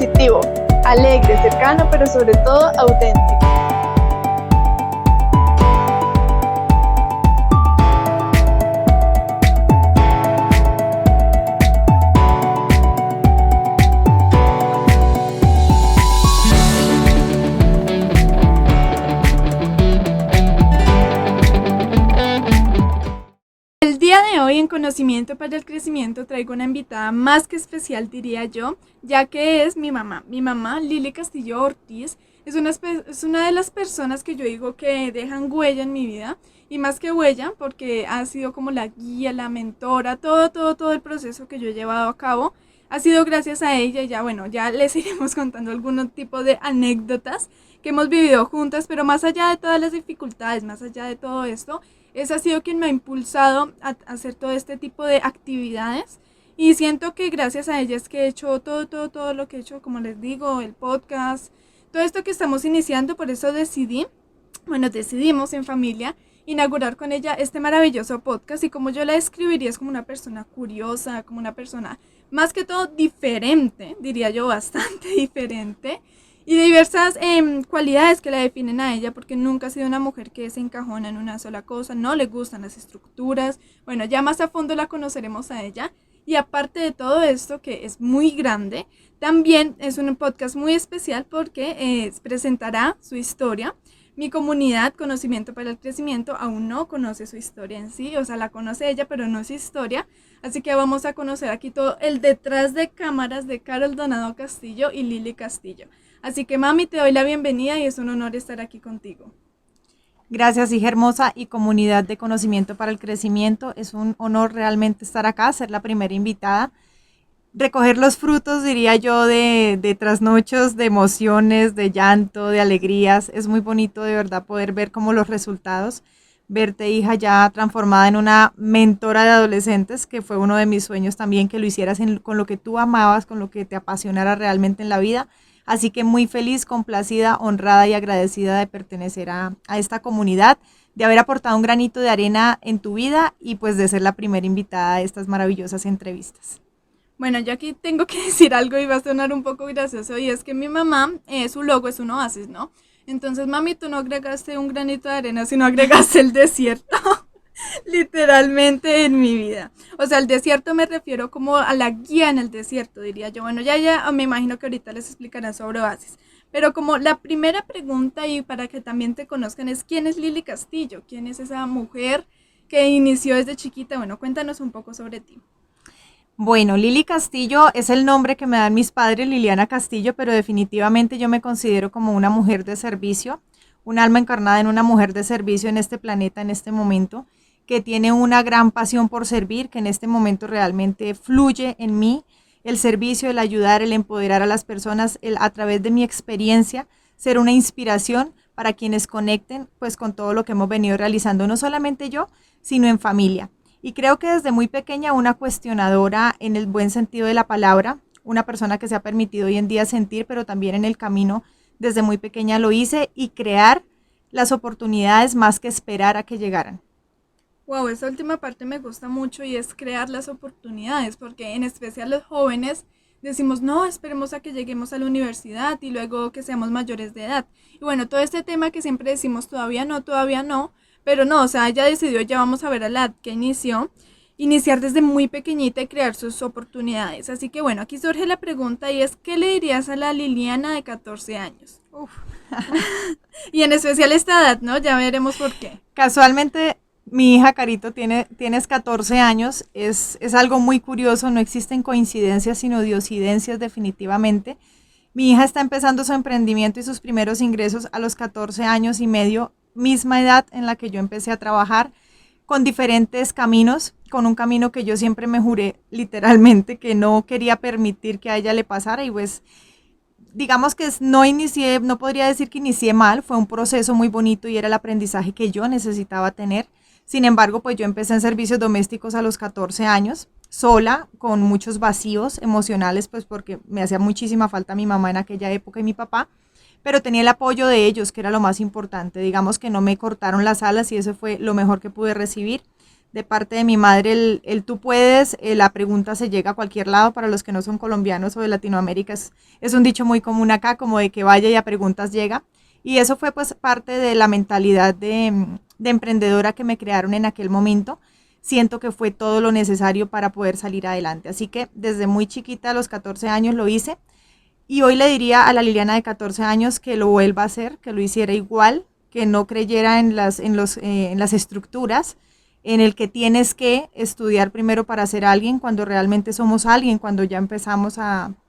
positivo, alegre, cercano, pero sobre todo auténtico. El día de hoy en Conocimiento para el Crecimiento traigo una invitada más que especial, diría yo, ya que es mi mamá. Mi mamá, Lili Castillo Ortiz, es una de las personas que yo digo que dejan huella en mi vida, y más que huella, porque ha sido como la guía, la mentora, todo el proceso que yo he llevado a cabo. Ha sido gracias a ella, y ya les iremos contando algún tipo de anécdotas que hemos vivido juntas, pero más allá de todas las dificultades, más allá de todo esto, esa ha sido quien me ha impulsado a hacer todo este tipo de actividades, y siento que gracias a ella es que he hecho todo lo que he hecho, como les digo, el podcast, todo esto que estamos iniciando. Por eso decidimos en familia inaugurar con ella este maravilloso podcast, y como yo la describiría es como una persona curiosa, como una persona más que todo diferente, diría yo, bastante diferente, y diversas cualidades que la definen a ella, porque nunca ha sido una mujer que se encajona en una sola cosa, no le gustan las estructuras. Bueno, ya más a fondo la conoceremos a ella. Y aparte de todo esto, que es muy grande, también es un podcast muy especial porque presentará su historia. Mi comunidad, Conocimiento para el Crecimiento, aún no conoce su historia en sí, o sea, la conoce ella, pero no su historia. Así que vamos a conocer aquí todo el detrás de cámaras de Carol Donado Castillo y Lili Castillo. Así que, mami, te doy la bienvenida y es un honor estar aquí contigo. Gracias, hija hermosa y comunidad de Conocimiento para el Crecimiento. Es un honor realmente estar acá, ser la primera invitada. Recoger los frutos, diría yo, de trasnochos, de emociones, de llanto, de alegrías. Es muy bonito de verdad poder ver como los resultados. Verte, hija, ya transformada en una mentora de adolescentes, que fue uno de mis sueños también, que lo hicieras con lo que tú amabas, con lo que te apasionara realmente en la vida. Así que muy feliz, complacida, honrada y agradecida de pertenecer a esta comunidad, de haber aportado un granito de arena en tu vida y pues de ser la primera invitada a estas maravillosas entrevistas. Bueno, yo aquí tengo que decir algo y va a sonar un poco gracioso, y es que mi mamá, su logo es un oasis, ¿no? Entonces, mami, tú no agregaste un granito de arena, sino agregaste el desierto, literalmente en mi vida. O sea, el desierto me refiero como a la guía en el desierto, diría yo. Bueno, ya me imagino que ahorita les explicarán sobre oasis. Pero como la primera pregunta, y para que también te conozcan, es ¿quién es Lili Castillo? ¿Quién es esa mujer que inició desde chiquita? Bueno, cuéntanos un poco sobre ti. Bueno, Lili Castillo es el nombre que me dan mis padres, Liliana Castillo, pero definitivamente yo me considero como una mujer de servicio, un alma encarnada en una mujer de servicio en este planeta, en este momento, que tiene una gran pasión por servir, que en este momento realmente fluye en mí el servicio, el ayudar, el empoderar a las personas, a través de mi experiencia, ser una inspiración para quienes conecten pues con todo lo que hemos venido realizando, no solamente yo, sino en familia. Y creo que desde muy pequeña una cuestionadora en el buen sentido de la palabra, una persona que se ha permitido hoy en día sentir, pero también en el camino desde muy pequeña lo hice, y crear las oportunidades más que esperar a que llegaran. Wow, esa última parte me gusta mucho, y es crear las oportunidades, porque en especial los jóvenes decimos, no, esperemos a que lleguemos a la universidad y luego que seamos mayores de edad. Y bueno, todo este tema que siempre decimos todavía no, pero no, o sea, ella decidió, ya vamos a ver a la edad que iniciar desde muy pequeñita y crear sus oportunidades. Así que bueno, aquí surge la pregunta, y es, ¿qué le dirías a la Liliana de 14 años? Uf. Y en especial esta edad, ¿no? Ya veremos por qué. Casualmente, mi hija Carito tienes 14 años, es algo muy curioso, no existen coincidencias sino diosidencias definitivamente. Mi hija está empezando su emprendimiento y sus primeros ingresos a los 14 años y medio, misma edad en la que yo empecé a trabajar, con diferentes caminos, con un camino que yo siempre me juré literalmente que no quería permitir que a ella le pasara, y pues digamos que no podría decir que inicié mal, fue un proceso muy bonito y era el aprendizaje que yo necesitaba tener. Sin embargo, pues yo empecé en servicios domésticos a los 14 años, sola, con muchos vacíos emocionales, pues porque me hacía muchísima falta mi mamá en aquella época y mi papá, pero tenía el apoyo de ellos, que era lo más importante. Digamos que no me cortaron las alas y eso fue lo mejor que pude recibir. de parte de mi madre, el tú puedes, la pregunta se llega a cualquier lado. Para los que no son colombianos o de Latinoamérica, es un dicho muy común acá, como de que vaya y a preguntas llega. Y eso fue pues parte de la mentalidad de emprendedora que me crearon en aquel momento. Siento que fue todo lo necesario para poder salir adelante. Así que desde muy chiquita, a los 14 años lo hice. Y hoy le diría a la Liliana de 14 años que lo vuelva a hacer, que lo hiciera igual, que no creyera en las estructuras, en el que tienes que estudiar primero para ser alguien, cuando realmente somos alguien, cuando ya empezamos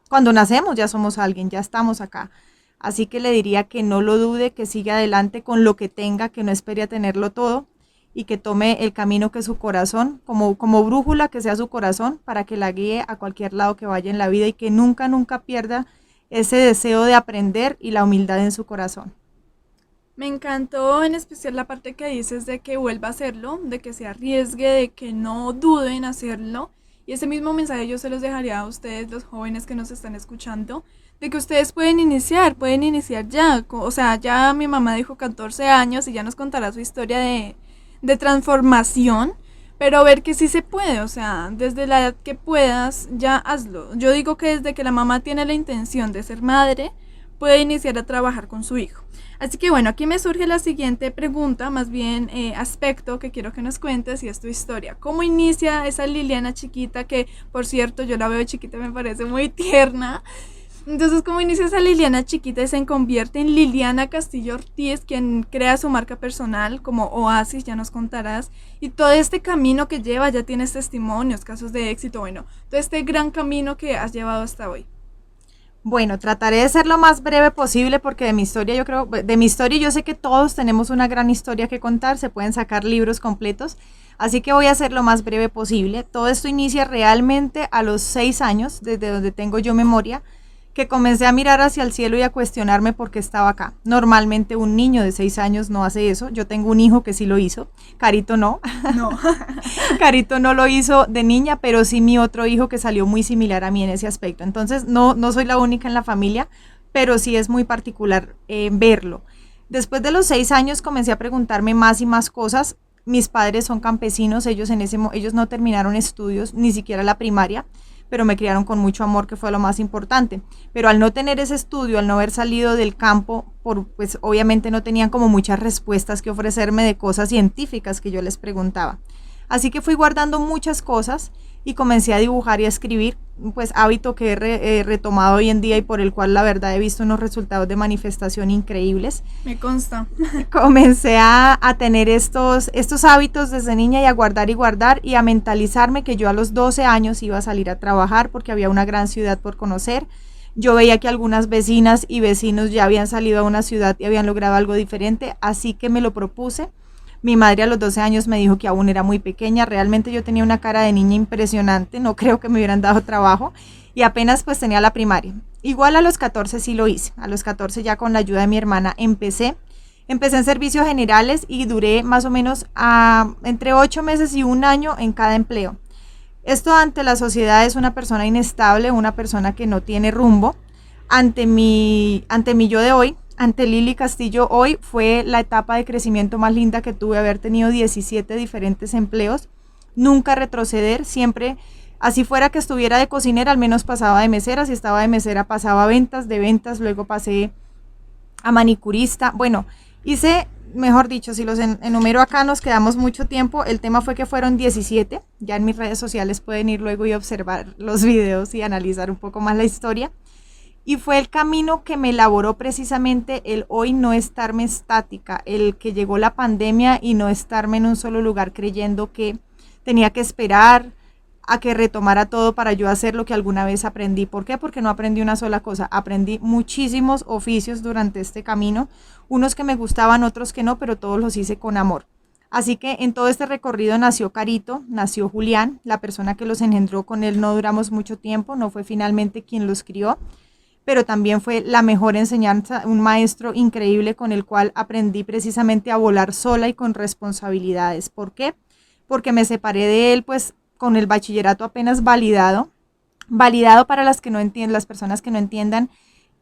cuando nacemos ya somos alguien, ya estamos acá. Así que le diría que no lo dude, que siga adelante con lo que tenga, que no espere a tenerlo todo y que tome el camino que su corazón, como brújula, que sea su corazón, para que la guíe a cualquier lado que vaya en la vida y que nunca, nunca pierda ese deseo de aprender y la humildad en su corazón. Me encantó en especial la parte que dices de que vuelva a hacerlo, de que se arriesgue, de que no dude en hacerlo. Y ese mismo mensaje yo se los dejaría a ustedes, los jóvenes que nos están escuchando, de que ustedes pueden iniciar ya. O sea, ya mi mamá dijo 14 años y ya nos contará su historia de transformación, pero ver que sí se puede, o sea, desde la edad que puedas, ya hazlo. Yo digo que desde que la mamá tiene la intención de ser madre, puede iniciar a trabajar con su hijo. Así que bueno, aquí me surge la siguiente pregunta, más bien aspecto que quiero que nos cuentes y es tu historia. ¿Cómo inicia esa Liliana chiquita que, por cierto, yo la veo chiquita, me parece muy tierna? Entonces, ¿cómo inicia esa Liliana chiquita y se convierte en Liliana Castillo Ortiz, quien crea su marca personal como Oasis, ya nos contarás, y todo este camino que lleva, ya tienes testimonios, casos de éxito, bueno, todo este gran camino que has llevado hasta hoy? Bueno, trataré de ser lo más breve posible porque de mi historia yo sé que todos tenemos una gran historia que contar, se pueden sacar libros completos, así que voy a ser lo más breve posible. Todo esto inicia realmente a los 6 años, desde donde tengo yo memoria, que comencé a mirar hacia el cielo y a cuestionarme por qué estaba acá. Normalmente un niño de 6 años no hace eso, yo tengo un hijo que sí lo hizo, Carito no. No. Carito no lo hizo de niña, pero sí mi otro hijo que salió muy similar a mí en ese aspecto. Entonces no soy la única en la familia, pero sí es muy particular verlo. Después de los 6 años comencé a preguntarme más y más cosas. Mis padres son campesinos, ellos no terminaron estudios, ni siquiera la primaria, pero me criaron con mucho amor, que fue lo más importante. Pero al no tener ese estudio, al no haber salido del campo, pues obviamente no tenían como muchas respuestas que ofrecerme de cosas científicas que yo les preguntaba. Así que fui guardando muchas cosas y comencé a dibujar y a escribir, pues hábito que he retomado hoy en día y por el cual la verdad he visto unos resultados de manifestación increíbles. Me consta. Comencé a tener estos hábitos desde niña y a guardar y a mentalizarme que yo a los 12 años iba a salir a trabajar porque había una gran ciudad por conocer. Yo veía que algunas vecinas y vecinos ya habían salido a una ciudad y habían logrado algo diferente, así que me lo propuse. Mi madre a los 12 años me dijo que aún era muy pequeña, realmente yo tenía una cara de niña impresionante, no creo que me hubieran dado trabajo y apenas pues tenía la primaria. Igual a los 14 sí lo hice, a los 14 ya con la ayuda de mi hermana empecé en servicios generales y duré más o menos entre 8 meses y un año en cada empleo. Esto ante la sociedad es una persona inestable, una persona que no tiene rumbo. Ante mi yo de hoy, ante Lili Castillo hoy, fue la etapa de crecimiento más linda que tuve, haber tenido 17 diferentes empleos, nunca retroceder, siempre, así fuera que estuviera de cocinera, al menos pasaba de mesera, si estaba de mesera pasaba a ventas, de ventas luego pasé a manicurista, bueno, hice, mejor dicho, si los enumero acá nos quedamos mucho tiempo, el tema fue que fueron 17, ya en mis redes sociales pueden ir luego y observar los videos y analizar un poco más la historia. Y fue el camino que me elaboró precisamente el hoy no estarme estática, el que llegó la pandemia y no estarme en un solo lugar creyendo que tenía que esperar a que retomara todo para yo hacer lo que alguna vez aprendí. ¿Por qué? Porque no aprendí una sola cosa, aprendí muchísimos oficios durante este camino, unos que me gustaban, otros que no, pero todos los hice con amor. Así que en todo este recorrido nació Carito, nació Julián, la persona que los engendró, con él no duramos mucho tiempo, no fue finalmente quien los crió, pero también fue la mejor enseñanza, un maestro increíble con el cual aprendí precisamente a volar sola y con responsabilidades. ¿Por qué? Porque me separé de él pues con el bachillerato apenas validado para las que no entienden, las personas que no entiendan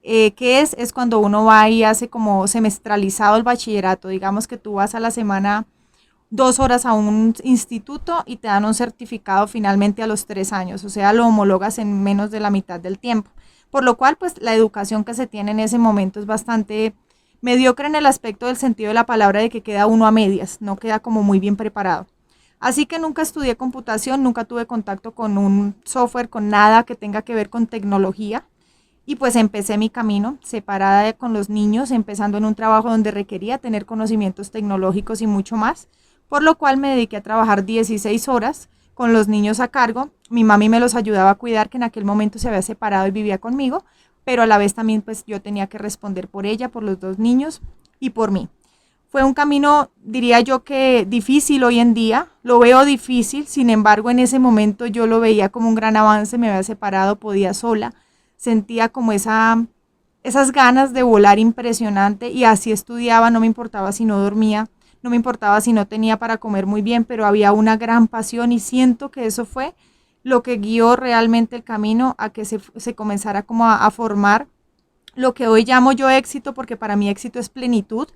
qué es cuando uno va y hace como semestralizado el bachillerato, digamos que tú vas a la semana 2 horas a un instituto y te dan un certificado finalmente a los 3 años, o sea, lo homologas en menos de la mitad del tiempo. Por lo cual, pues la educación que se tiene en ese momento es bastante mediocre en el aspecto del sentido de la palabra de que queda uno a medias, no queda como muy bien preparado. Así que nunca estudié computación, nunca tuve contacto con un software, con nada que tenga que ver con tecnología. Y pues empecé mi camino separada con los niños, empezando en un trabajo donde requería tener conocimientos tecnológicos y mucho más, por lo cual me dediqué a trabajar 16 horas con los niños a cargo. Mi mami me los ayudaba a cuidar, que en aquel momento se había separado y vivía conmigo, pero a la vez también pues yo tenía que responder por ella, por los 2 niños y por mí. Fue un camino, diría yo, que difícil hoy en día, lo veo difícil, sin embargo en ese momento yo lo veía como un gran avance, me había separado, podía sola, sentía como esas ganas de volar impresionante y así estudiaba, no me importaba si no dormía, no me importaba si no tenía para comer muy bien, pero había una gran pasión y siento que eso fue lo que guió realmente el camino a que se comenzara como a formar lo que hoy llamo yo éxito, porque para mí éxito es plenitud.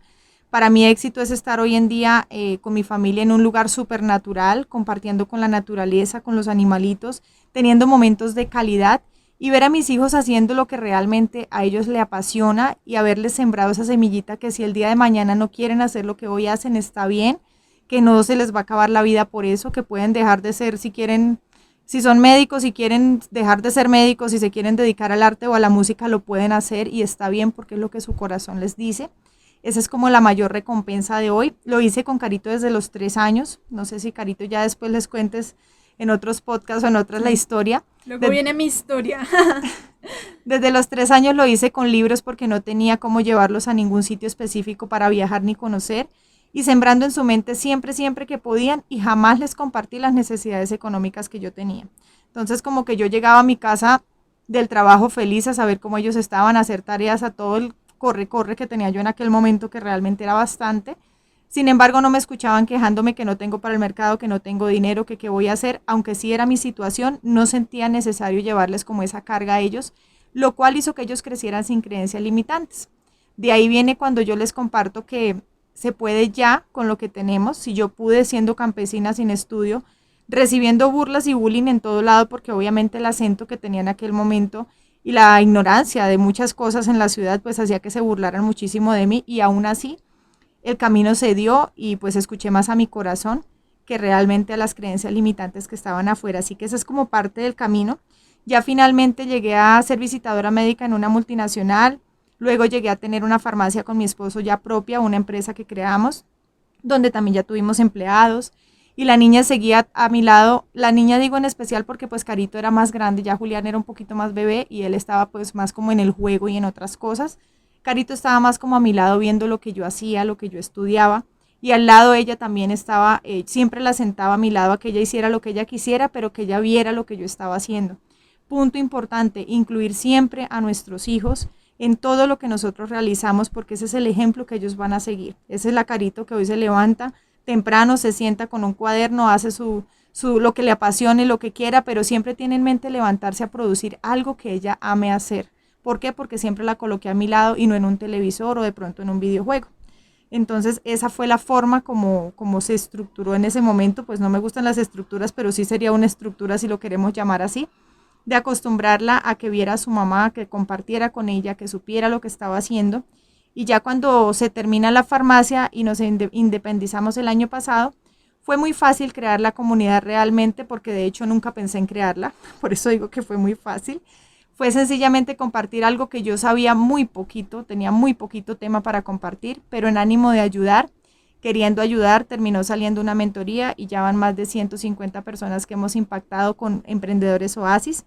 Para mí éxito es estar hoy en día con mi familia en un lugar súper natural, compartiendo con la naturaleza, con los animalitos, teniendo momentos de calidad y ver a mis hijos haciendo lo que realmente a ellos les apasiona y haberles sembrado esa semillita que si el día de mañana no quieren hacer lo que hoy hacen está bien, que no se les va a acabar la vida por eso, que pueden dejar de ser si quieren, si son médicos, si quieren dejar de ser médicos, si se quieren dedicar al arte o a la música, lo pueden hacer y está bien porque es lo que su corazón les dice. Esa es como la mayor recompensa de hoy. Lo hice con Carito desde los 3 años. No sé si Carito ya después les cuentes en otros podcasts o en otras la historia. Luego viene mi historia. Desde los 3 años lo hice con libros porque no tenía cómo llevarlos a ningún sitio específico para viajar ni conocer. Y sembrando en su mente siempre, siempre que podían y jamás les compartí las necesidades económicas que yo tenía. Entonces como que yo llegaba a mi casa del trabajo feliz a saber cómo ellos estaban, a hacer tareas, a todo el corre que tenía yo en aquel momento, que realmente era bastante. Sin embargo, no me escuchaban quejándome que no tengo para el mercado, que no tengo dinero, que qué voy a hacer. Aunque sí era mi situación, no sentía necesario llevarles como esa carga a ellos, lo cual hizo que ellos crecieran sin creencias limitantes. De ahí viene cuando yo les comparto que se puede ya con lo que tenemos. Si yo pude siendo campesina sin estudio, recibiendo burlas y bullying en todo lado, porque obviamente el acento que tenía en aquel momento y la ignorancia de muchas cosas en la ciudad pues hacía que se burlaran muchísimo de mí y aún así el camino se dio y pues escuché más a mi corazón que realmente a las creencias limitantes que estaban afuera, así que esa es como parte del camino. Ya finalmente llegué a ser visitadora médica en una multinacional, luego llegué a tener una farmacia con mi esposo ya propia, una empresa que creamos, donde también ya tuvimos empleados, y la niña seguía a mi lado. La niña digo en especial porque pues Carito era más grande, ya Julián era un poquito más bebé y él estaba pues más como en el juego y en otras cosas. Carito estaba más como a mi lado viendo lo que yo hacía, lo que yo estudiaba, y al lado ella también estaba, siempre la sentaba a mi lado a que ella hiciera lo que ella quisiera, pero que ella viera lo que yo estaba haciendo. Punto importante, incluir siempre a nuestros hijos en todo lo que nosotros realizamos, porque ese es el ejemplo que ellos van a seguir. Esa es la Carito que hoy se levanta temprano, se sienta con un cuaderno, hace lo que le apasione, lo que quiera, pero siempre tiene en mente levantarse a producir algo que ella ame hacer. ¿Por qué? Porque siempre la coloqué a mi lado y no en un televisor o de pronto en un videojuego. Entonces esa fue la forma como se estructuró en ese momento. Pues no me gustan las estructuras, pero sí sería una estructura, si lo queremos llamar así, de acostumbrarla a que viera a su mamá, que compartiera con ella, que supiera lo que estaba haciendo. Y ya cuando se termina la farmacia y nos independizamos el año pasado, fue muy fácil crear la comunidad realmente, porque de hecho nunca pensé en crearla, por eso digo que fue muy fácil. Fue sencillamente compartir algo que yo sabía muy poquito, tenía muy poquito tema para compartir, pero en ánimo de ayudar, queriendo ayudar, terminó saliendo una mentoría y ya van más de 150 personas que hemos impactado con Emprendedores Oasis.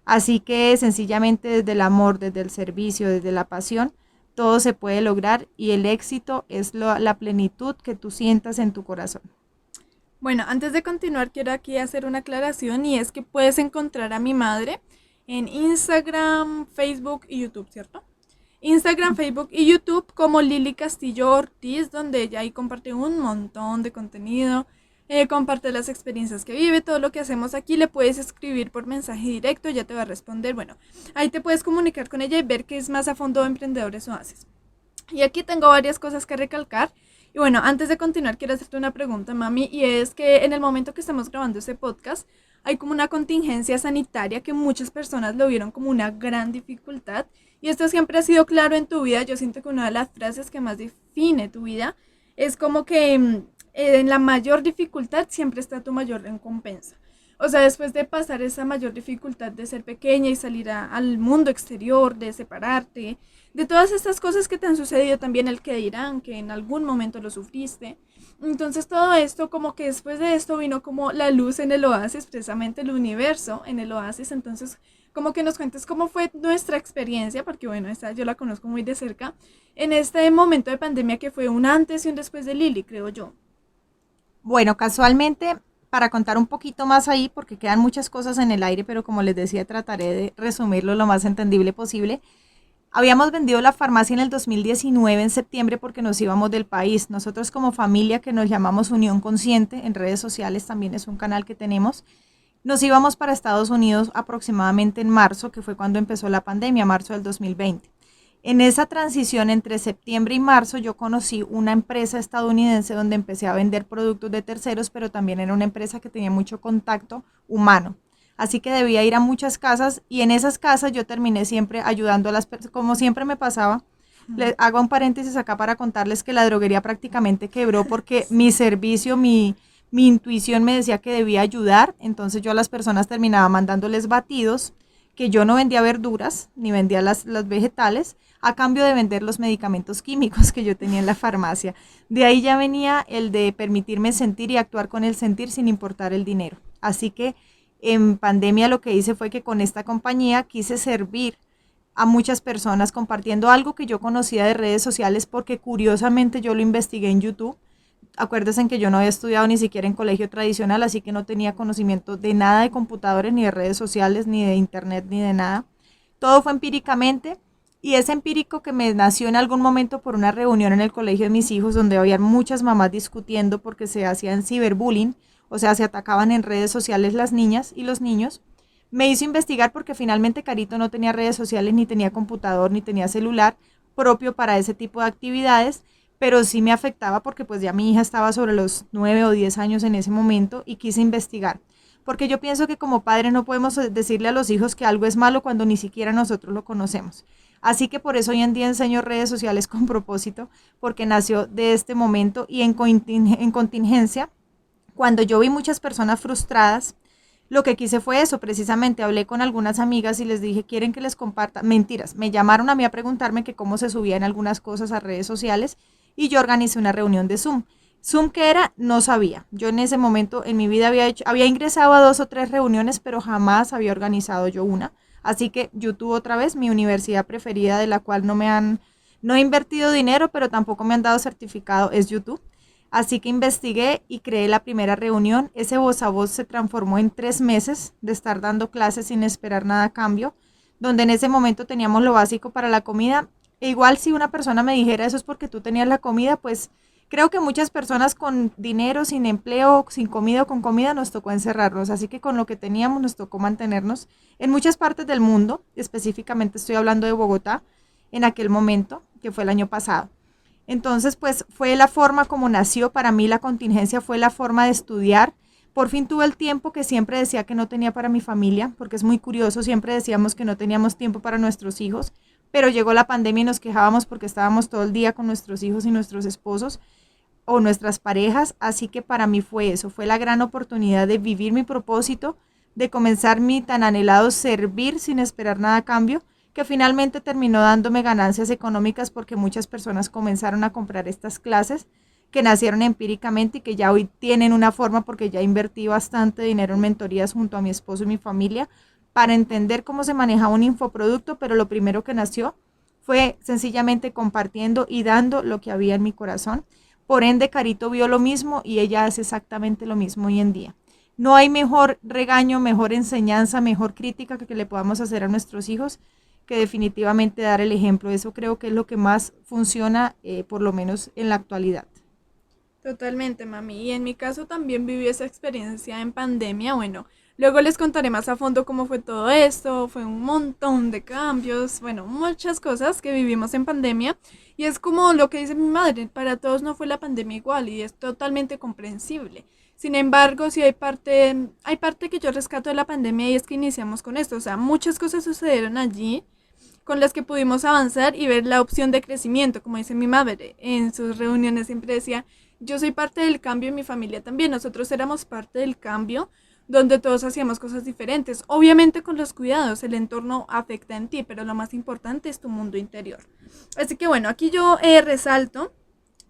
Así que sencillamente desde el amor, desde el servicio, desde la pasión, todo se puede lograr y el éxito es la plenitud que tú sientas en tu corazón. Bueno, antes de continuar quiero aquí hacer una aclaración y es que puedes encontrar a mi madre en Instagram, Facebook y YouTube, ¿cierto? Instagram, Facebook y YouTube como Lili Castillo Ortiz, donde ella ahí comparte un montón de contenido, comparte las experiencias que vive, todo lo que hacemos aquí. Le puedes escribir por mensaje directo, ya te va a responder. Bueno, ahí te puedes comunicar con ella y ver qué es más a fondo de Emprendedores Oasis. Y aquí tengo varias cosas que recalcar. Y bueno, antes de continuar, quiero hacerte una pregunta, mami, y es que en el momento que estamos grabando este podcast, hay como una contingencia sanitaria que muchas personas lo vieron como una gran dificultad. Y esto siempre ha sido claro en tu vida. Yo siento que una de las frases que más define tu vida es como que en la mayor dificultad siempre está tu mayor recompensa. O sea, después de pasar esa mayor dificultad de ser pequeña y salir al mundo exterior, de separarte, de todas estas cosas que te han sucedido, también el que dirán, que en algún momento lo sufriste. Entonces todo esto, como que después de esto vino como la luz en el oasis, precisamente el universo en el oasis. Entonces, como que nos cuentes cómo fue nuestra experiencia, porque bueno, esta yo la conozco muy de cerca, en este momento de pandemia que fue un antes y un después de Lili, creo yo. Bueno, casualmente, para contar un poquito más ahí, porque quedan muchas cosas en el aire, pero como les decía, trataré de resumirlo lo más entendible posible. Habíamos vendido la farmacia en el 2019, en septiembre, porque nos íbamos del país. Nosotros como familia, que nos llamamos Unión Consciente, en redes sociales también es un canal que tenemos, nos íbamos para Estados Unidos aproximadamente en marzo, que fue cuando empezó la pandemia, marzo del 2020. En esa transición entre septiembre y marzo yo conocí una empresa estadounidense donde empecé a vender productos de terceros, pero también era una empresa que tenía mucho contacto humano. Así que debía ir a muchas casas y en esas casas yo terminé siempre ayudando a las personas, como siempre me pasaba. Le hago un paréntesis acá para contarles que la droguería prácticamente quebró porque mi servicio, mi intuición me decía que debía ayudar, entonces yo a las personas terminaba mandándoles batidos, que yo no vendía verduras ni vendía las vegetales, a cambio de vender los medicamentos químicos que yo tenía en la farmacia. De ahí ya venía el de permitirme sentir y actuar con el sentir sin importar el dinero. Así que en pandemia lo que hice fue que con esta compañía quise servir a muchas personas compartiendo algo que yo conocía de redes sociales porque curiosamente yo lo investigué en YouTube. Acuérdense que yo no había estudiado ni siquiera en colegio tradicional, así que no tenía conocimiento de nada de computadores, ni de redes sociales, ni de internet, ni de nada. Todo fue empíricamente y es empírico que me nació en algún momento por una reunión en el colegio de mis hijos donde había muchas mamás discutiendo porque se hacían ciberbullying, o sea, se atacaban en redes sociales las niñas y los niños. Me hizo investigar porque finalmente Carito no tenía redes sociales, ni tenía computador, ni tenía celular propio para ese tipo de actividades, pero sí me afectaba porque pues ya mi hija estaba sobre los 9 o 10 años en ese momento y quise investigar. Porque yo pienso que como padre no podemos decirle a los hijos que algo es malo cuando ni siquiera nosotros lo conocemos. Así que por eso hoy en día enseño redes sociales con propósito, porque nació de este momento y en contingencia, cuando yo vi muchas personas frustradas, lo que quise fue eso, precisamente hablé con algunas amigas y les dije, ¿quieren que les comparta? Mentiras, me llamaron a mí a preguntarme que cómo se subían algunas cosas a redes sociales y yo organicé una reunión de Zoom. Zoom qué era, no sabía. Yo en ese momento en mi vida había ingresado a 2 o 3 reuniones, pero jamás había organizado yo una. Así que YouTube otra vez, mi universidad preferida de la cual no he invertido dinero, pero tampoco me han dado certificado, es YouTube. Así que investigué y creé la primera reunión. Ese voz a voz se transformó en 3 meses de estar dando clases sin esperar nada a cambio, donde en ese momento teníamos lo básico para la comida. E igual si una persona me dijera eso es porque tú tenías la comida, pues creo que muchas personas con dinero, sin empleo, sin comida o con comida nos tocó encerrarnos. Así que con lo que teníamos nos tocó mantenernos en muchas partes del mundo. Específicamente estoy hablando de Bogotá en aquel momento, que fue el año pasado. Entonces, pues fue la forma como nació. Para mí la contingencia fue la forma de estudiar. Por fin tuve el tiempo que siempre decía que no tenía para mi familia, porque es muy curioso, siempre decíamos que no teníamos tiempo para nuestros hijos, pero llegó la pandemia y nos quejábamos porque estábamos todo el día con nuestros hijos y nuestros esposos o nuestras parejas, así que para mí fue eso, fue la gran oportunidad de vivir mi propósito, de comenzar mi tan anhelado servir sin esperar nada a cambio, que finalmente terminó dándome ganancias económicas porque muchas personas comenzaron a comprar estas clases que nacieron empíricamente y que ya hoy tienen una forma porque ya invertí bastante dinero en mentorías junto a mi esposo y mi familia para entender cómo se manejaba un infoproducto, pero lo primero que nació fue sencillamente compartiendo y dando lo que había en mi corazón. Por ende, Carito vio lo mismo y ella hace exactamente lo mismo hoy en día. No hay mejor regaño, mejor enseñanza, mejor crítica que le podamos hacer a nuestros hijos que definitivamente dar el ejemplo. Eso creo que es lo que más funciona, por lo menos en la actualidad. Totalmente, mami. Y en mi caso también viví esa experiencia en pandemia. Bueno, Luego les contaré más a fondo cómo fue todo esto, fue un montón de cambios, bueno, muchas cosas que vivimos en pandemia y es como lo que dice mi madre, para todos no fue la pandemia igual y es totalmente comprensible. Sin embargo, sí hay parte que yo rescato de la pandemia y es que iniciamos con esto, o sea, muchas cosas sucedieron allí con las que pudimos avanzar y ver la opción de crecimiento, como dice mi madre, en sus reuniones siempre decía, yo soy parte del cambio y mi familia también, nosotros éramos parte del cambio donde todos hacíamos cosas diferentes, obviamente con los cuidados, el entorno afecta en ti, pero lo más importante es tu mundo interior. Así que bueno, aquí yo resalto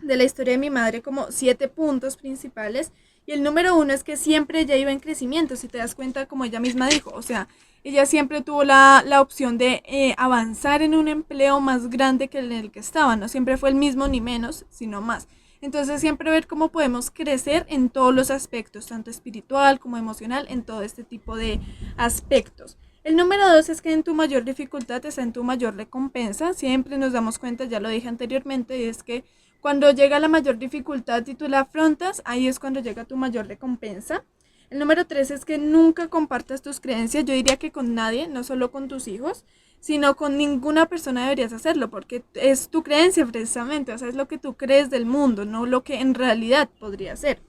de la historia de mi madre como 7 puntos principales y el número 1 es que siempre ella iba en crecimiento, si te das cuenta como ella misma dijo, o sea, ella siempre tuvo la opción de avanzar en un empleo más grande que en el que estaba, no siempre fue el mismo ni menos, sino más. Entonces siempre ver cómo podemos crecer en todos los aspectos, tanto espiritual como emocional, en todo este tipo de aspectos. El número 2 es que en tu mayor dificultad está en tu mayor recompensa. Siempre nos damos cuenta, ya lo dije anteriormente, y es que cuando llega la mayor dificultad y tú la afrontas, ahí es cuando llega tu mayor recompensa. El número 3 es que nunca compartas tus creencias, yo diría que con nadie, no solo con tus hijos, sino con ninguna persona deberías hacerlo, porque es tu creencia precisamente, o sea, es lo que tú crees del mundo, no lo que en realidad podría ser.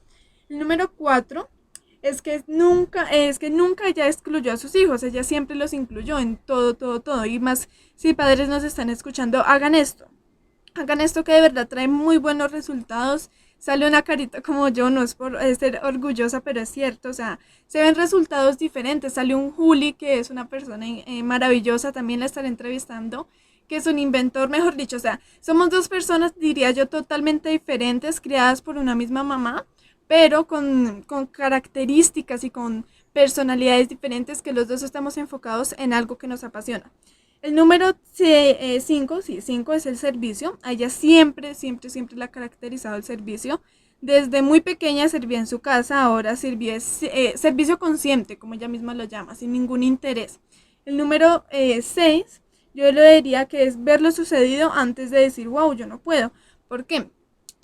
El número 4 es que nunca ella excluyó a sus hijos, ella siempre los incluyó en todo, todo, todo, y más si padres nos están escuchando, hagan esto que de verdad trae muy buenos resultados. Sale una carita como yo, no es por ser orgullosa, pero es cierto, o sea, se ven resultados diferentes. Sale un Juli, que es una persona maravillosa, también la estaré entrevistando, que es un inventor, mejor dicho, o sea, somos dos personas, diría yo, totalmente diferentes, criadas por una misma mamá, pero con características y con personalidades diferentes que los dos estamos enfocados en algo que nos apasiona. El número 5, sí, 5 es el servicio. A ella siempre, siempre, siempre le ha caracterizado el servicio. Desde muy pequeña servía en su casa, ahora sirve servicio consciente, como ella misma lo llama, sin ningún interés. El número 6, yo le diría que es ver lo sucedido antes de decir, wow, yo no puedo. ¿Por qué?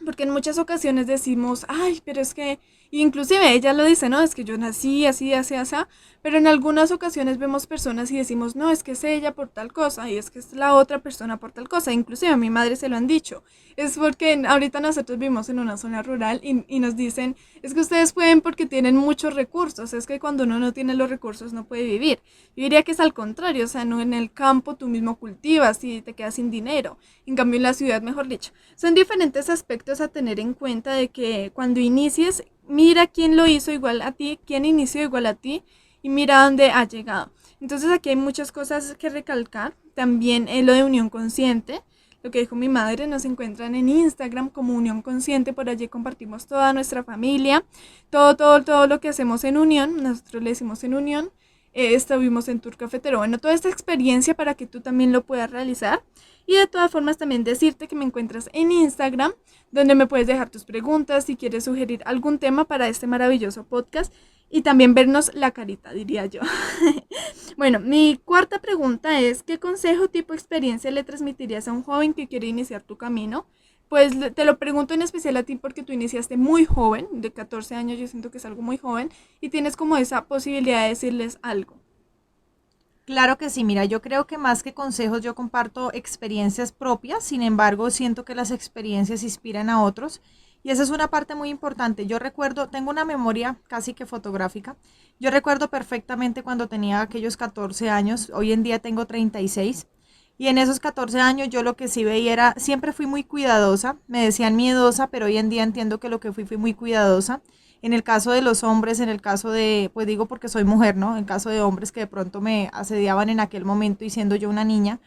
Porque en muchas ocasiones decimos, ay, pero es que, inclusive ella lo dice, no, es que yo nací así, así, así, pero en algunas ocasiones vemos personas y decimos, no, es que es ella por tal cosa y es que es la otra persona por tal cosa. Inclusive a mi madre se lo han dicho. Es porque ahorita nosotros vivimos en una zona rural y nos dicen, es que ustedes pueden porque tienen muchos recursos, es que cuando uno no tiene los recursos no puede vivir. Yo diría que es al contrario, o sea, no en el campo tú mismo cultivas y te quedas sin dinero. En cambio en la ciudad, mejor dicho. Son diferentes aspectos a tener en cuenta de que cuando inicies, mira quién lo hizo igual a ti, quién inició igual a ti y mira dónde ha llegado. Entonces aquí hay muchas cosas que recalcar. También lo de unión consciente, lo que dijo mi madre, nos encuentran en Instagram como Unión Consciente, por allí compartimos toda nuestra familia, todo, todo, todo lo que hacemos en unión, nosotros le decimos en unión, estuvimos en Tour Cafetero, bueno, toda esta experiencia para que tú también lo puedas realizar. Y de todas formas también decirte que me encuentras en Instagram, donde me puedes dejar tus preguntas si quieres sugerir algún tema para este maravilloso podcast y también vernos la carita, diría yo. Bueno, mi cuarta pregunta es, ¿qué consejo tipo experiencia le transmitirías a un joven que quiere iniciar tu camino? Pues te lo pregunto en especial a ti porque tú iniciaste muy joven, de 14 años, yo siento que es algo muy joven, y tienes como esa posibilidad de decirles algo. Claro que sí, mira, yo creo que más que consejos yo comparto experiencias propias, sin embargo siento que las experiencias inspiran a otros y esa es una parte muy importante. Yo recuerdo, tengo una memoria casi que fotográfica, yo recuerdo perfectamente cuando tenía aquellos 14 años, hoy en día tengo 36 y en esos 14 años yo lo que sí veía era, siempre fui muy cuidadosa, me decían miedosa, pero hoy en día entiendo que lo que fui muy cuidadosa. En el caso de los hombres, en el caso de, pues digo porque soy mujer, ¿no? En el caso de hombres que de pronto me asediaban en aquel momento y siendo yo una niña,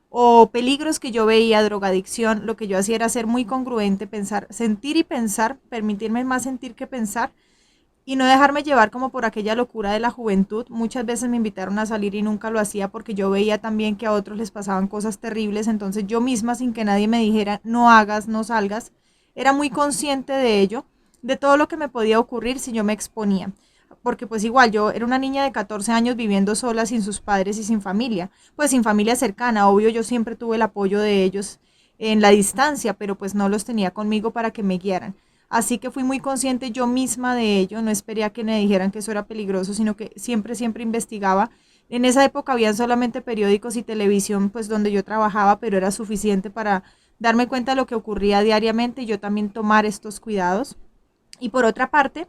o peligros que yo veía, drogadicción, lo que yo hacía era ser muy congruente, pensar, sentir y pensar, permitirme más sentir que pensar y no dejarme llevar como por aquella locura de la juventud. Muchas veces me invitaron a salir y nunca lo hacía porque yo veía también que a otros les pasaban cosas terribles, entonces yo misma sin que nadie me dijera no hagas, no salgas, era muy consciente de ello, de todo lo que me podía ocurrir si yo me exponía. Porque pues igual yo era una niña de 14 años viviendo sola sin sus padres y sin familia, pues sin familia cercana, obvio yo siempre tuve el apoyo de ellos en la distancia, pero pues no los tenía conmigo para que me guiaran. Así que fui muy consciente yo misma de ello, no esperé a que me dijeran que eso era peligroso, sino que siempre, siempre investigaba. En esa época habían solamente periódicos y televisión, pues donde yo trabajaba, pero era suficiente para darme cuenta de lo que ocurría diariamente y yo también tomar estos cuidados. Y por otra parte,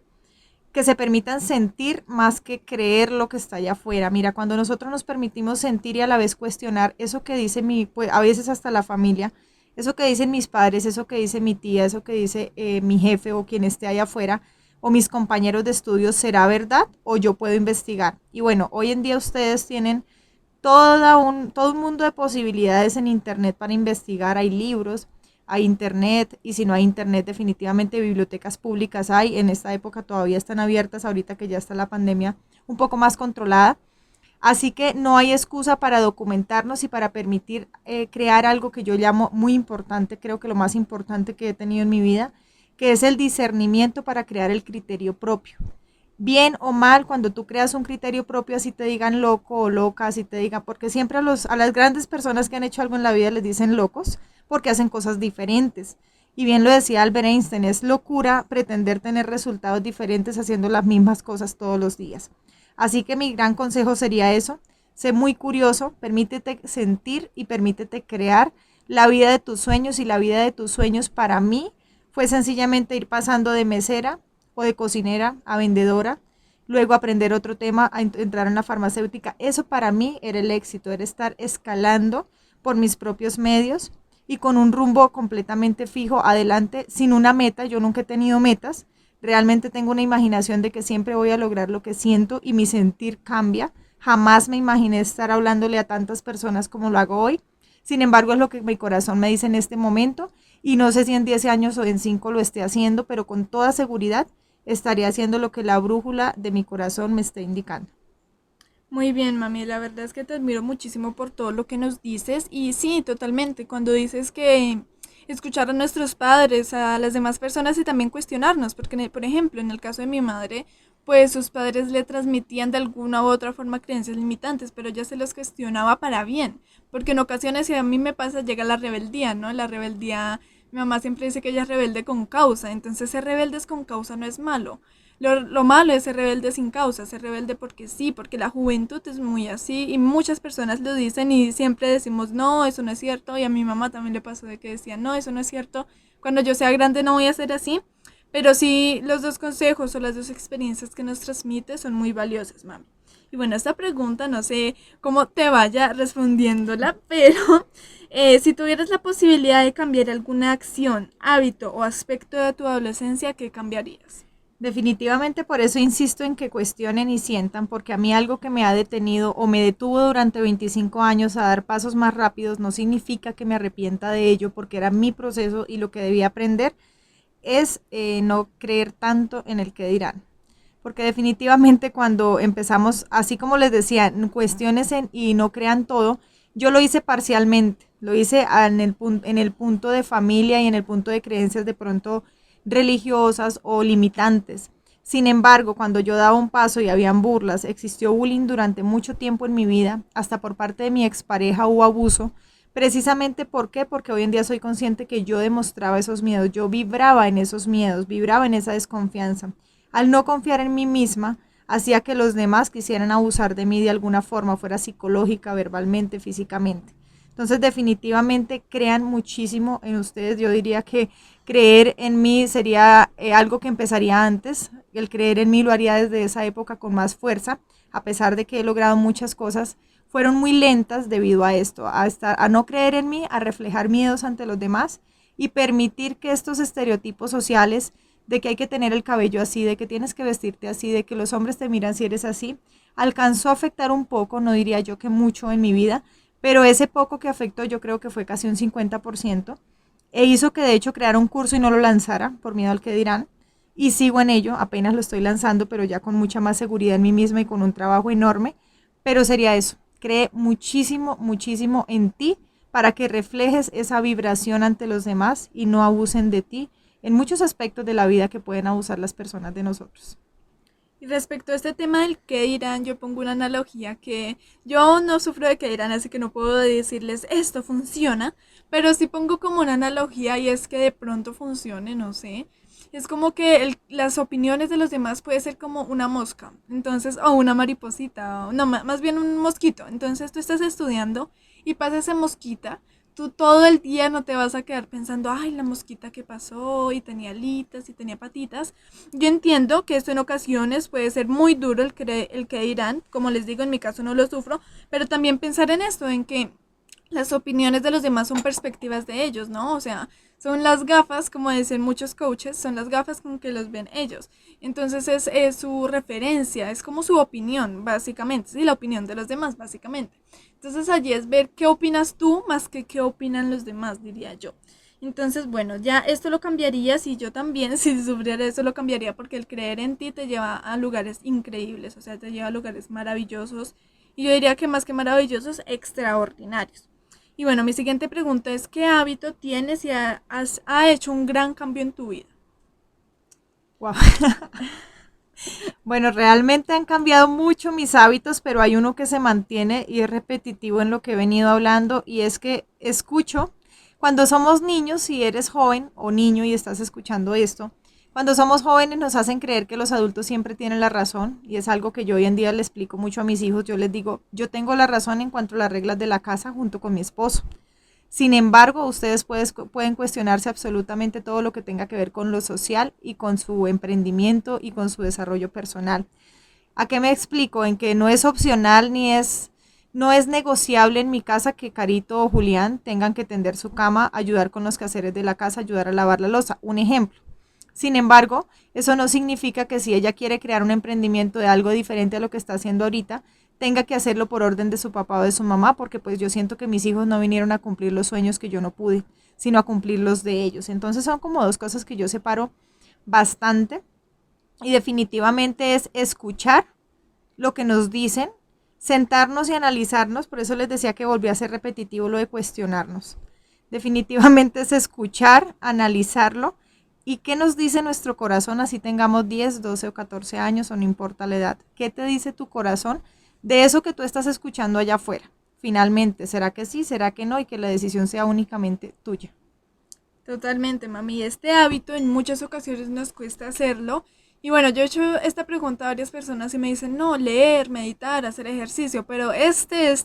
que se permitan sentir más que creer lo que está allá afuera. Mira, cuando nosotros nos permitimos sentir y a la vez cuestionar eso que dice pues a veces hasta la familia, eso que dicen mis padres, eso que dice mi tía, eso que dice mi jefe o quien esté allá afuera, o mis compañeros de estudios, ¿será verdad o yo puedo investigar? Y bueno, hoy en día ustedes tienen todo un mundo de posibilidades en Internet para investigar. Hay libros, hay Internet, y si no hay Internet, definitivamente bibliotecas públicas hay. En esta época todavía están abiertas, ahorita que ya está la pandemia un poco más controlada. Así que no hay excusa para documentarnos y para permitir crear algo que yo llamo muy importante, creo que lo más importante que he tenido en mi vida, que es el discernimiento para crear el criterio propio. Bien o mal, cuando tú creas un criterio propio, así te digan loco o loca, así te digan, porque siempre a las grandes personas que han hecho algo en la vida les dicen locos, porque hacen cosas diferentes. Y bien lo decía Albert Einstein, es locura pretender tener resultados diferentes haciendo las mismas cosas todos los días. Así que mi gran consejo sería eso, sé muy curioso, permítete sentir y permítete crear la vida de tus sueños, y la vida de tus sueños para mí fue sencillamente ir pasando de mesera o de cocinera a vendedora, luego aprender otro tema, a entrar en la farmacéutica. Eso para mí era el éxito, era estar escalando por mis propios medios y con un rumbo completamente fijo adelante, sin una meta. Yo nunca he tenido metas, realmente tengo una imaginación de que siempre voy a lograr lo que siento y mi sentir cambia. Jamás me imaginé estar hablándole a tantas personas como lo hago hoy. Sin embargo, es lo que mi corazón me dice en este momento, y no sé si en 10 años o en 5 lo esté haciendo, pero con toda seguridad estaré haciendo lo que la brújula de mi corazón me esté indicando. Muy bien, mami, la verdad es que te admiro muchísimo por todo lo que nos dices y sí, totalmente, cuando dices que escuchar a nuestros padres, a las demás personas y también cuestionarnos, porque por ejemplo, en el caso de mi madre, pues sus padres le transmitían de alguna u otra forma creencias limitantes, pero ella se los cuestionaba para bien, porque en ocasiones, si a mí me pasa, llega la rebeldía, ¿no? La rebeldía, mi mamá siempre dice que ella es rebelde con causa, entonces ser rebeldes con causa no es malo. Lo malo es ser rebelde sin causa, ser rebelde porque sí, porque la juventud es muy así y muchas personas lo dicen y siempre decimos, no, eso no es cierto, y a mi mamá también le pasó de que decía, no, eso no es cierto, cuando yo sea grande no voy a ser así, pero sí los dos consejos o las dos experiencias que nos transmite son muy valiosas, mami. Y bueno, esta pregunta no sé cómo te vaya respondiéndola, pero si tuvieras la posibilidad de cambiar alguna acción, hábito o aspecto de tu adolescencia, ¿qué cambiarías? Definitivamente por eso insisto en que cuestionen y sientan, porque a mí algo que me ha detenido o me detuvo durante 25 años a dar pasos más rápidos no significa que me arrepienta de ello, porque era mi proceso y lo que debía aprender es no creer tanto en el que dirán. Porque definitivamente cuando empezamos, así como les decía, cuestiones y no crean todo, yo lo hice parcialmente, lo hice en el punto de familia y en el punto de creencias de pronto religiosas o limitantes. Sin embargo, cuando yo daba un paso y habían burlas, existió bullying durante mucho tiempo en mi vida, hasta por parte de mi expareja hubo abuso. Precisamente, ¿por qué? Porque hoy en día soy consciente que yo demostraba esos miedos, yo vibraba en esos miedos, vibraba en esa desconfianza. Al no confiar en mí misma, hacía que los demás quisieran abusar de mí de alguna forma, fuera psicológica, verbalmente, físicamente. Entonces, definitivamente crean muchísimo en ustedes. Yo diría que creer en mí sería algo que empezaría antes. El creer en mí lo haría desde esa época con más fuerza, a pesar de que he logrado muchas cosas. Fueron muy lentas debido a esto, a no creer en mí, a reflejar miedos ante los demás y permitir que estos estereotipos sociales de que hay que tener el cabello así, de que tienes que vestirte así, de que los hombres te miran si eres así, alcanzó a afectar un poco, no diría yo que mucho en mi vida, pero ese poco que afectó yo creo que fue casi un 50%, e hizo que de hecho creara un curso y no lo lanzara por miedo al que dirán, y sigo en ello, apenas lo estoy lanzando, pero ya con mucha más seguridad en mí misma y con un trabajo enorme, pero sería eso, cree muchísimo, muchísimo en ti para que reflejes esa vibración ante los demás y no abusen de ti en muchos aspectos de la vida que pueden abusar las personas de nosotros. Y respecto a este tema del qué dirán, yo pongo una analogía que yo no sufro de qué dirán, así que no puedo decirles esto funciona, pero sí pongo como una analogía y es que de pronto funcione, no sé. es como que las opiniones de los demás puede ser como una mosca, entonces, o una mariposita, o no, más bien un mosquito. Entonces tú estás estudiando y pasa esa mosquita, tú todo el día no te vas a quedar pensando, ay, la mosquita que pasó y tenía alitas y tenía patitas. Yo entiendo que esto en ocasiones puede ser muy duro el que dirán, como les digo, en mi caso no lo sufro, pero también pensar en esto, en que las opiniones de los demás son perspectivas de ellos, ¿no? O sea, son las gafas, como dicen muchos coaches, son las gafas con que los ven ellos. Entonces es su referencia, es como su opinión, básicamente, sí, la opinión de los demás, básicamente. Entonces allí es ver qué opinas tú más que qué opinan los demás, diría yo. Entonces, bueno, ya esto lo cambiaría si yo también, si sufriera eso, lo cambiaría porque el creer en ti te lleva a lugares increíbles, o sea, te lleva a lugares maravillosos. Y yo diría que más que maravillosos, extraordinarios. Y bueno, mi siguiente pregunta es, ¿qué hábito tienes y ha hecho un gran cambio en tu vida? Wow. Bueno, realmente han cambiado mucho mis hábitos, pero hay uno que se mantiene y es repetitivo en lo que he venido hablando y es que escucho, cuando somos niños, si eres joven o niño y estás escuchando esto, cuando somos jóvenes nos hacen creer que los adultos siempre tienen la razón y es algo que yo hoy en día le explico mucho a mis hijos. Yo les digo, yo tengo la razón en cuanto a las reglas de la casa junto con mi esposo. Sin embargo, ustedes pueden cuestionarse absolutamente todo lo que tenga que ver con lo social y con su emprendimiento y con su desarrollo personal. ¿A qué me explico? En que no es opcional no es negociable en mi casa que Carito o Julián tengan que tender su cama, ayudar con los quehaceres de la casa, ayudar a lavar la loza. Un ejemplo. Sin embargo, eso no significa que si ella quiere crear un emprendimiento de algo diferente a lo que está haciendo ahorita, tenga que hacerlo por orden de su papá o de su mamá, porque pues yo siento que mis hijos no vinieron a cumplir los sueños que yo no pude, sino a cumplir los de ellos. Entonces son como dos cosas que yo separo bastante y definitivamente es escuchar lo que nos dicen, sentarnos y analizarnos, por eso les decía que volvió a ser repetitivo lo de cuestionarnos. Definitivamente es escuchar, analizarlo y qué nos dice nuestro corazón, así tengamos 10, 12 o 14 años o no importa la edad. ¿Qué te dice tu corazón de eso que tú estás escuchando allá afuera? Finalmente, ¿será que sí, será que no? Y que la decisión sea únicamente tuya. Totalmente, mami. Este hábito en muchas ocasiones nos cuesta hacerlo. Y bueno, yo he hecho esta pregunta a varias personas y me dicen, no, leer, meditar, hacer ejercicio, pero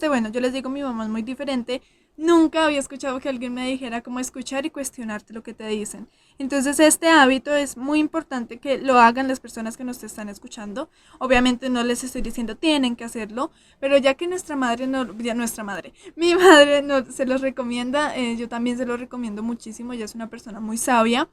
bueno, yo les digo, mi mamá es muy diferente. Nunca había escuchado que alguien me dijera cómo escuchar y cuestionarte lo que te dicen. Entonces, este hábito es muy importante que lo hagan las personas que nos están escuchando. Obviamente no les estoy diciendo tienen que hacerlo, pero ya que nuestra madre, no, ya nuestra madre, mi madre no, se los recomienda, yo también se lo recomiendo muchísimo, ella es una persona muy sabia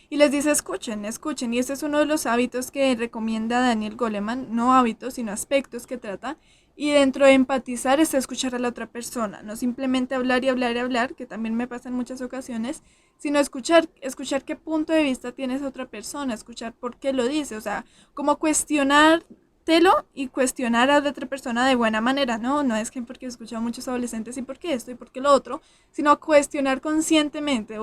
y les dice escuchen, escuchen, y este es uno de los hábitos que recomienda Daniel Goleman, no hábitos, sino aspectos que trata, y dentro de empatizar está escuchar a la otra persona, no simplemente hablar y hablar y hablar, que también me pasa en muchas ocasiones, sino escuchar qué punto de vista tiene esa otra persona, escuchar por qué lo dice, o sea, como cuestionar y cuestionar a la otra persona de buena manera, ¿no? No es que porque he escuchado a muchos adolescentes y por qué esto y por qué lo otro, sino cuestionar conscientemente.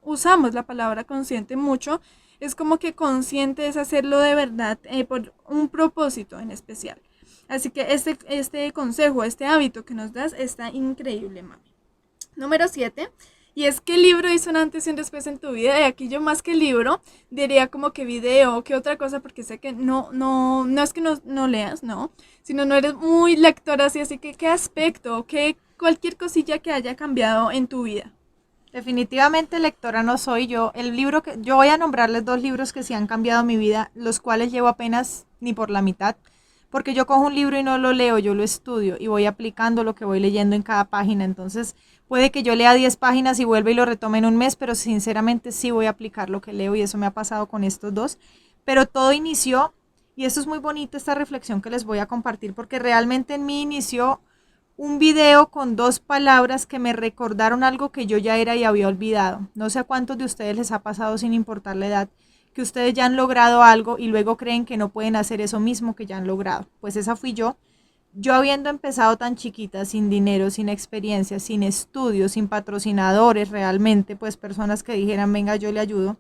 Usamos la palabra consciente mucho, es como que consciente es hacerlo de verdad por un propósito en especial. Así que este consejo, este hábito que nos das está increíble, mami. Número 7. Y es que el libro hizo un antes y un después en tu vida. Y aquí yo más que libro diría como que video, que otra cosa, porque sé que no es que no leas, no, sino no eres muy lectora así que qué aspecto, qué cualquier cosilla que haya cambiado en tu vida. Definitivamente lectora no soy yo. El libro que yo voy a nombrarles dos libros que sí han cambiado mi vida, los cuales llevo apenas ni por la mitad, porque yo cojo un libro y no lo leo, yo lo estudio y voy aplicando lo que voy leyendo en cada página. Entonces, puede que yo lea 10 páginas y vuelva y lo retome en un mes, pero sinceramente sí voy a aplicar lo que leo y eso me ha pasado con estos dos. Pero todo inició, y esto es muy bonito, esta reflexión que les voy a compartir, porque realmente en mí inició un video con dos palabras que me recordaron algo que yo ya era y había olvidado. No sé a cuántos de ustedes les ha pasado sin importar la edad, que ustedes ya han logrado algo y luego creen que no pueden hacer eso mismo que ya han logrado. Pues esa fui yo. Yo habiendo empezado tan chiquita, sin dinero, sin experiencia, sin estudios, sin patrocinadores realmente, pues personas que dijeran, venga, yo le ayudo.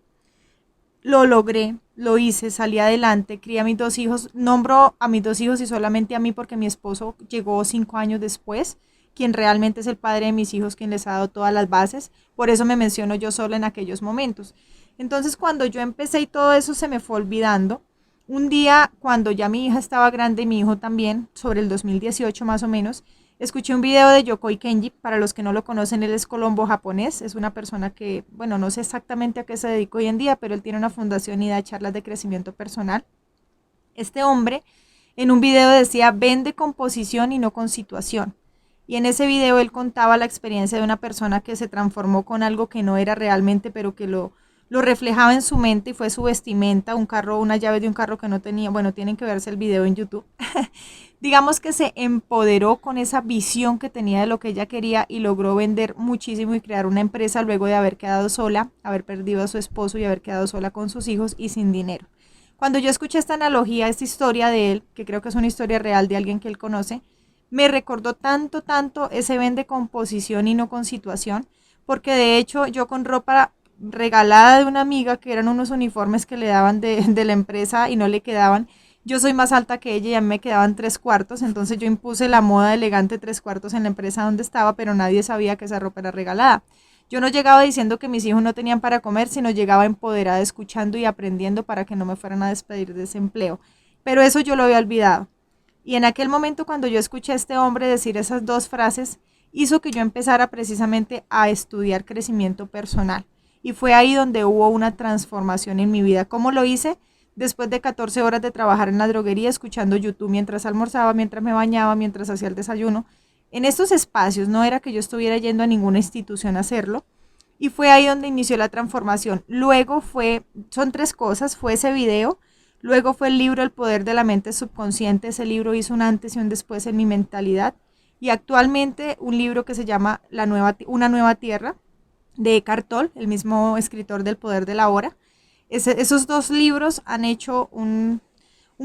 Lo logré, lo hice, salí adelante, crié a mis dos hijos, nombro a mis dos hijos y solamente a mí porque mi esposo llegó 5 años después, quien realmente es el padre de mis hijos, quien les ha dado todas las bases, por eso me menciono yo sola en aquellos momentos. Entonces cuando yo empecé y todo eso se me fue olvidando, un día cuando ya mi hija estaba grande y mi hijo también, sobre el 2018 más o menos, escuché un video de Yokoi Kenji. Para los que no lo conocen, él es colombo japonés, es una persona que, bueno, no sé exactamente a qué se dedica hoy en día, pero él tiene una fundación y da charlas de crecimiento personal. Este hombre en un video decía, vende con posición y no con situación. Y en ese video él contaba la experiencia de una persona que se transformó con algo que no era realmente, pero que lo reflejaba en su mente, y fue su vestimenta, un carro, una llave de un carro que no tenía. Bueno, tienen que verse el video en YouTube. Digamos que se empoderó con esa visión que tenía de lo que ella quería y logró vender muchísimo y crear una empresa luego de haber quedado sola, haber perdido a su esposo y haber quedado sola con sus hijos y sin dinero. Cuando yo escuché esta analogía, esta historia de él, que creo que es una historia real de alguien que él conoce, me recordó tanto, tanto ese vende con posición y no con situación, porque de hecho yo con ropa regalada de una amiga, que eran unos uniformes que le daban de la empresa y no le quedaban, yo soy más alta que ella y a mí me quedaban 3/4, entonces yo impuse la moda elegante 3/4 en la empresa donde estaba, pero nadie sabía que esa ropa era regalada. Yo no llegaba diciendo que mis hijos no tenían para comer, sino llegaba empoderada, escuchando y aprendiendo para que no me fueran a despedir de ese empleo. Pero eso yo lo había olvidado. Y en aquel momento, cuando yo escuché a este hombre decir esas dos frases, hizo que yo empezara precisamente a estudiar crecimiento personal. Y fue ahí donde hubo una transformación en mi vida. ¿Cómo lo hice? Después de 14 horas de trabajar en la droguería, escuchando YouTube mientras almorzaba, mientras me bañaba, mientras hacía el desayuno. En estos espacios no era que yo estuviera yendo a ninguna institución a hacerlo. Y fue ahí donde inició la transformación. Luego son tres cosas: fue ese video, luego fue el libro El poder de la mente subconsciente. Ese libro hizo un antes y un después en mi mentalidad. Y actualmente un libro que se llama Una nueva tierra, de Eckhart Tolle, el mismo escritor del Poder de la Hora. Esos dos libros han hecho un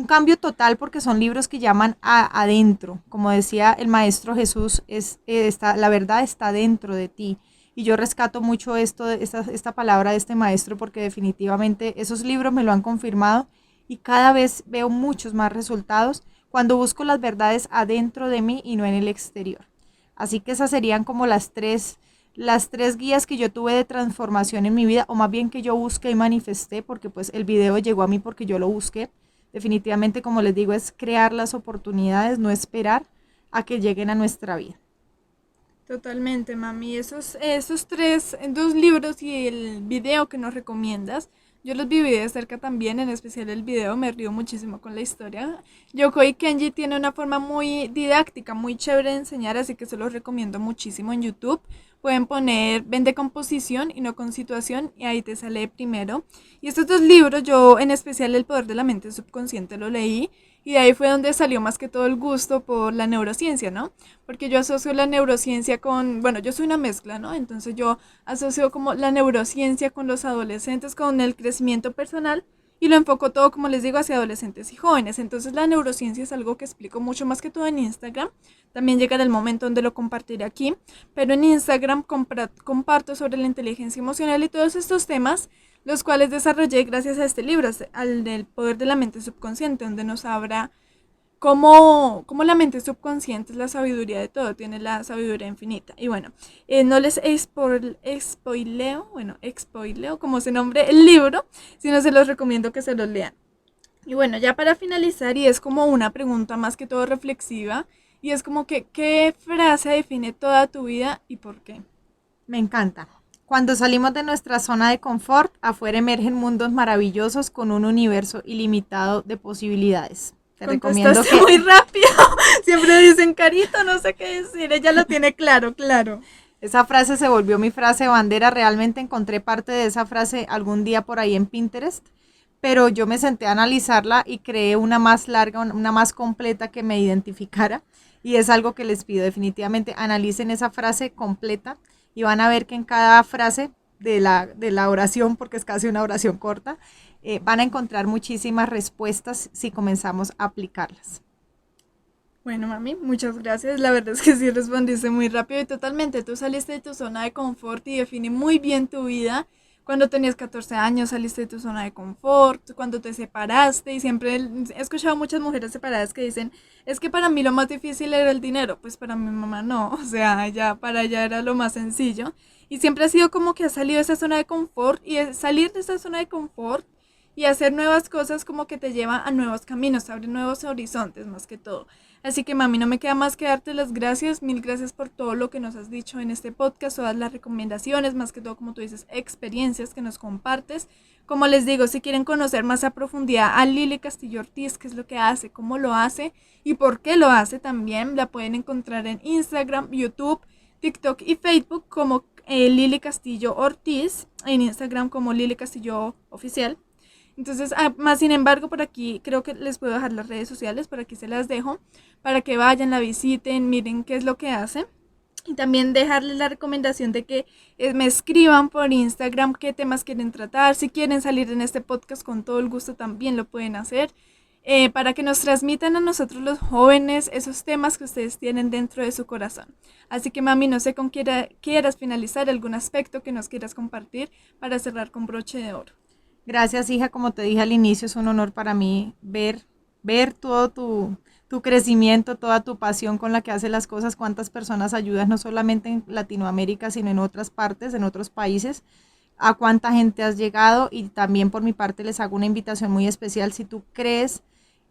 cambio total, porque son libros que llaman adentro. Como decía el maestro Jesús, la verdad está dentro de ti. Y yo rescato mucho esta palabra de este maestro, porque definitivamente esos libros me lo han confirmado y cada vez veo muchos más resultados cuando busco las verdades adentro de mí y no en el exterior. Así que esas serían como las tres guías que yo tuve de transformación en mi vida, o más bien que yo busqué y manifesté, porque pues el video llegó a mí porque yo lo busqué. Definitivamente, como les digo, es crear las oportunidades, no esperar a que lleguen a nuestra vida. Totalmente, mami. Dos libros y el video que nos recomiendas, yo los viví de cerca también, en especial el video, me río muchísimo con la historia. Yokoi Kenji tiene una forma muy didáctica, muy chévere de enseñar, así que se los recomiendo muchísimo en YouTube. Pueden poner vende con posición y no con situación, y ahí te sale primero. Y estos dos libros, yo en especial El poder de la mente subconsciente lo leí, y de ahí fue donde salió más que todo el gusto por la neurociencia, ¿no? Porque yo asocio la neurociencia con, bueno, yo soy una mezcla, ¿no? Entonces yo asocio como la neurociencia con los adolescentes, con el crecimiento personal, y lo enfoco todo, como les digo, hacia adolescentes y jóvenes. Entonces la neurociencia es algo que explico mucho más que todo en Instagram. También llegará el momento donde lo compartiré aquí, pero en Instagram comparto sobre la inteligencia emocional y todos estos temas, los cuales desarrollé gracias a este libro, al del poder de la mente subconsciente, donde nos habla cómo la mente subconsciente es la sabiduría de todo, tiene la sabiduría infinita. Y bueno, no les spoileo como se nombre el libro, sino se los recomiendo que se los lean. Y bueno, ya para finalizar, y es como una pregunta más que todo reflexiva, y es como que, ¿qué frase define toda tu vida y por qué? Me encanta. Cuando salimos de nuestra zona de confort, afuera emergen mundos maravillosos con un universo ilimitado de posibilidades. Te recomiendo Contestaste muy rápido. Siempre dicen carito, no sé qué decir. Ella lo tiene claro, claro. esa frase se volvió mi frase bandera. Realmente encontré parte de esa frase algún día por ahí en Pinterest, pero yo me senté a analizarla y creé una más larga, una más completa que me identificara, y es algo que les pido. Definitivamente analicen esa frase completa y van a ver que en cada frase de la oración, porque es casi una oración corta, van a encontrar muchísimas respuestas si comenzamos a aplicarlas. Bueno, mami, muchas gracias. La verdad es que sí respondiste muy rápido y totalmente. Tú saliste de tu zona de confort y define muy bien tu vida. cuando tenías 14 años saliste de tu zona de confort, cuando te separaste, y siempre he escuchado muchas mujeres separadas que dicen, es que para mí lo más difícil era el dinero, pues para mi mamá no, o sea, ya para ella era lo más sencillo, y siempre ha sido como que ha salido de esa zona de confort, y salir de esa zona de confort y hacer nuevas cosas como que te lleva a nuevos caminos, abre nuevos horizontes más que todo. Así que mami, no me queda más que darte las gracias, mil gracias por todo lo que nos has dicho en este podcast, todas las recomendaciones, más que todo como tú dices, experiencias que nos compartes. Como les digo, si quieren conocer más a profundidad a Lili Castillo Ortiz, qué es lo que hace, cómo lo hace y por qué lo hace también, la pueden encontrar en Instagram, YouTube, TikTok y Facebook como Lili Castillo Ortiz, en Instagram como Lili Castillo Oficial. Entonces, más sin embargo, por aquí creo que les puedo dejar las redes sociales, por aquí se las dejo, para que vayan, la visiten, miren qué es lo que hace. Y también dejarles la recomendación de que me escriban por Instagram qué temas quieren tratar. Si quieren salir en este podcast, con todo el gusto también lo pueden hacer. Para que nos transmitan a nosotros los jóvenes esos temas que ustedes tienen dentro de su corazón. Así que mami, no sé con quieras finalizar, algún aspecto que nos quieras compartir para cerrar con broche de oro. Gracias, hija. Como te dije al inicio, es un honor para mí ver todo tu crecimiento, toda tu pasión con la que haces las cosas, cuántas personas ayudas, no solamente en Latinoamérica, sino en otras partes, en otros países, a cuánta gente has llegado. Y también por mi parte les hago una invitación muy especial. Si tú crees,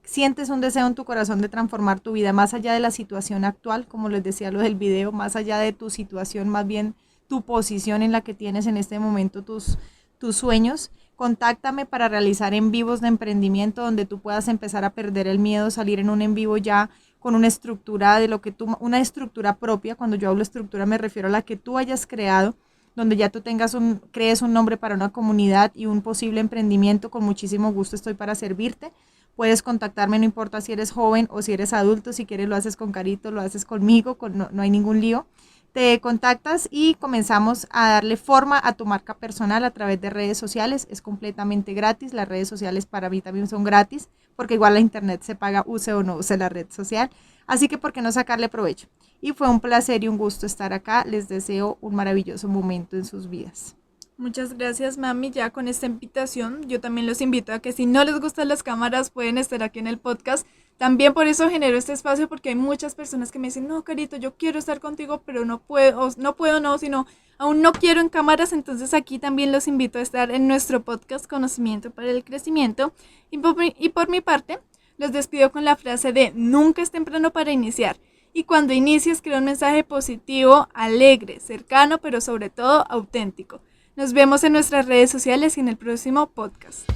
sientes un deseo en tu corazón de transformar tu vida más allá de la situación actual, como les decía lo del video, más allá de tu situación, más bien tu posición en la que tienes en este momento, tus sueños, contáctame para realizar en vivos de emprendimiento donde tú puedas empezar a perder el miedo, salir en un en vivo ya con una estructura de lo que tú, una estructura propia. Cuando yo hablo estructura me refiero a la que tú hayas creado, donde ya tú crees un nombre para una comunidad y un posible emprendimiento. Con muchísimo gusto estoy para servirte. Puedes contactarme, no importa si eres joven o si eres adulto, si quieres lo haces con Carito, lo haces conmigo, no hay ningún lío. Te contactas y comenzamos a darle forma a tu marca personal a través de redes sociales. Es completamente gratis. Las redes sociales para mí también son gratis, porque igual la internet se paga, use o no use la red social. Así que, ¿por qué no sacarle provecho? Y fue un placer y un gusto estar acá. Les deseo un maravilloso momento en sus vidas. Muchas gracias, mami. Ya con esta invitación, yo también los invito a que si no les gustan las cámaras, pueden estar aquí en el podcast. También por eso genero este espacio, porque hay muchas personas que me dicen, no, Carito, yo quiero estar contigo, pero no puedo, sino aún no quiero en cámaras. Entonces aquí también los invito a estar en nuestro podcast Conocimiento para el Crecimiento. Y por mi parte, los despido con la frase de nunca es temprano para iniciar. Y cuando inicies, crea un mensaje positivo, alegre, cercano, pero sobre todo auténtico. Nos vemos en nuestras redes sociales y en el próximo podcast.